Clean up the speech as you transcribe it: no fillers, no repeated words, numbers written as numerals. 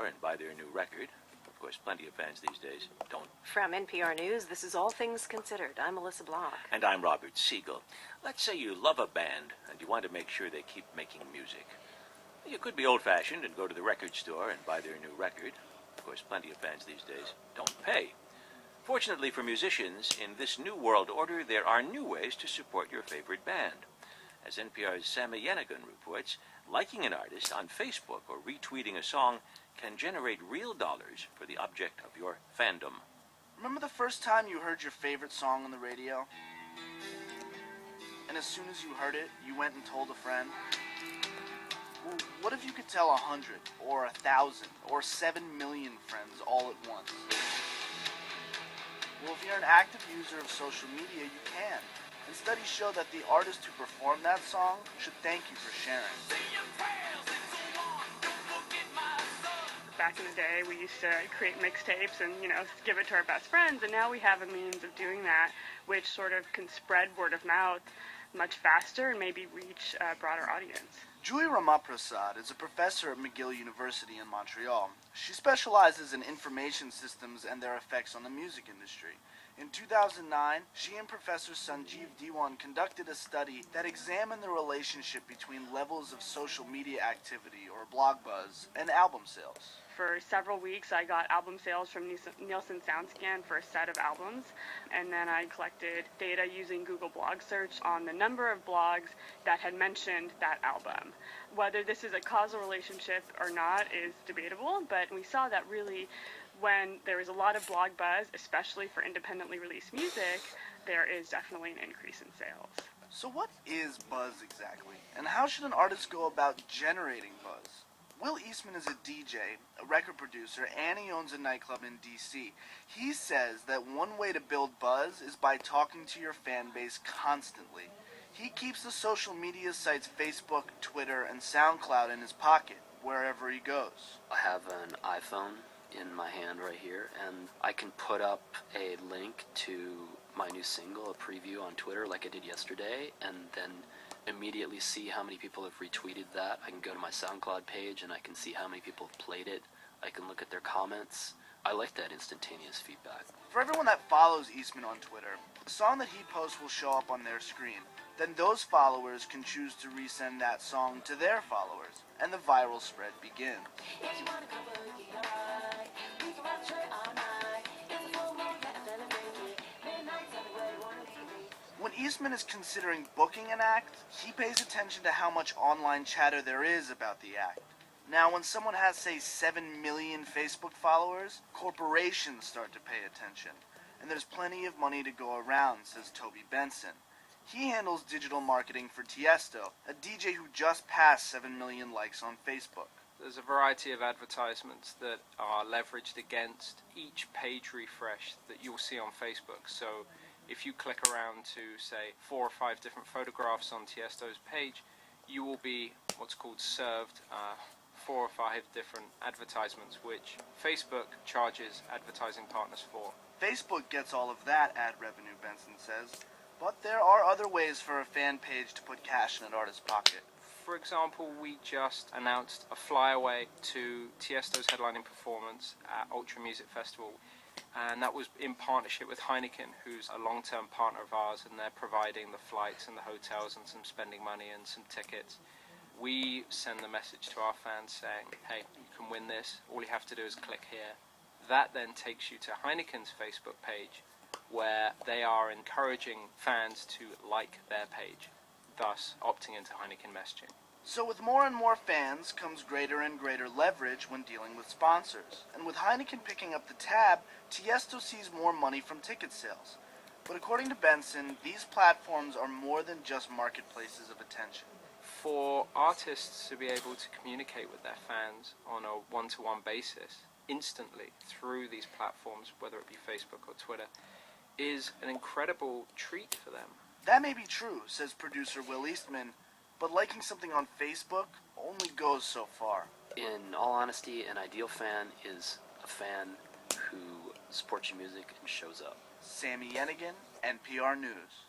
store and buy their new record. Of course, plenty of fans these days don't. From NPR News, this is All Things Considered. I'm Melissa Block. And I'm Robert Siegel. Let's say you love a band and you want to make sure they keep making music. You could be old-fashioned and go to the record store and buy their new record. Of course, plenty of fans these days don't pay. Fortunately for musicians, in this new world order, there are new ways to support your favorite band. As NPR's Sami Yenigun reports, liking an artist on Facebook or retweeting a song can generate real dollars for the object of your fandom. Remember the first time you heard your favorite song on the radio? And as soon as you heard it, you went and told a friend? Well, what if you could tell 100, or 1,000, or 7 million friends all at once? Well, if you're an active user of social media, you can. And studies show that the artist who performed that song should thank you for sharing. Back in the day, we used to create mixtapes and, give it to our best friends, and now we have a means of doing that, which sort of can spread word of mouth much faster and maybe reach a broader audience. Julie Ramaprasad is a professor at McGill University in Montreal. She specializes in information systems and their effects on the music industry. In 2009, she and Professor Sanjeev Diwan conducted a study that examined the relationship between levels of social media activity, or blog buzz, and album sales. For several weeks, I got album sales from Nielsen SoundScan for a set of albums, and then I collected data using Google Blog Search on the number of blogs that had mentioned that album. Whether this is a causal relationship or not is debatable, but we saw that really when there is a lot of blog buzz, especially for independently released music, there is definitely an increase in sales. So what is buzz exactly, and how should an artist go about generating buzz? Will Eastman is a DJ, a record producer, and he owns a nightclub in D.C. He says that one way to build buzz is by talking to your fan base constantly. He keeps the social media sites Facebook, Twitter, and SoundCloud in his pocket, wherever he goes. I have an iPhone in my hand right here, and I can put up a link to my new single, a preview on Twitter like I did yesterday, and then immediately see how many people have retweeted that. I can go to my SoundCloud page and I can see how many people have played it. I can look at their comments. I like that instantaneous feedback. For everyone that follows Eastman on Twitter, the song that he posts will show up on their screen. Then those followers can choose to resend that song to their followers, and the viral spread begins. When Eastman is considering booking an act, he pays attention to how much online chatter there is about the act. Now, when someone has, say, 7 million Facebook followers, corporations start to pay attention. And there's plenty of money to go around, says Toby Benson. He handles digital marketing for Tiesto, a DJ who just passed 7 million likes on Facebook. There's a variety of advertisements that are leveraged against each page refresh that you'll see on Facebook. So if you click around to, say, 4 or 5 different photographs on Tiesto's page, you will be what's called served 4 or 5 different advertisements, which Facebook charges advertising partners for. Facebook gets all of that ad revenue, Benson says, but there are other ways for a fan page to put cash in an artist's pocket. For example, we just announced a flyaway to Tiesto's headlining performance at Ultra Music Festival, and that was in partnership with Heineken, who's a long-term partner of ours, and they're providing the flights and the hotels and some spending money and some tickets. We send the message to our fans saying, hey, you can win this, all you have to do is click here. That then takes you to Heineken's Facebook page, where they are encouraging fans to like their page, thus opting into Heineken messaging. So with more and more fans comes greater and greater leverage when dealing with sponsors. And with Heineken picking up the tab, Tiesto sees more money from ticket sales. But according to Benson, these platforms are more than just marketplaces of attention. For artists to be able to communicate with their fans on a one-to-one basis instantly through these platforms, whether it be Facebook or Twitter, is an incredible treat for them. That may be true, says producer Will Eastman, but liking something on Facebook only goes so far. In all honesty, an ideal fan is a fan who supports your music and shows up. Sami Yenigun, NPR News.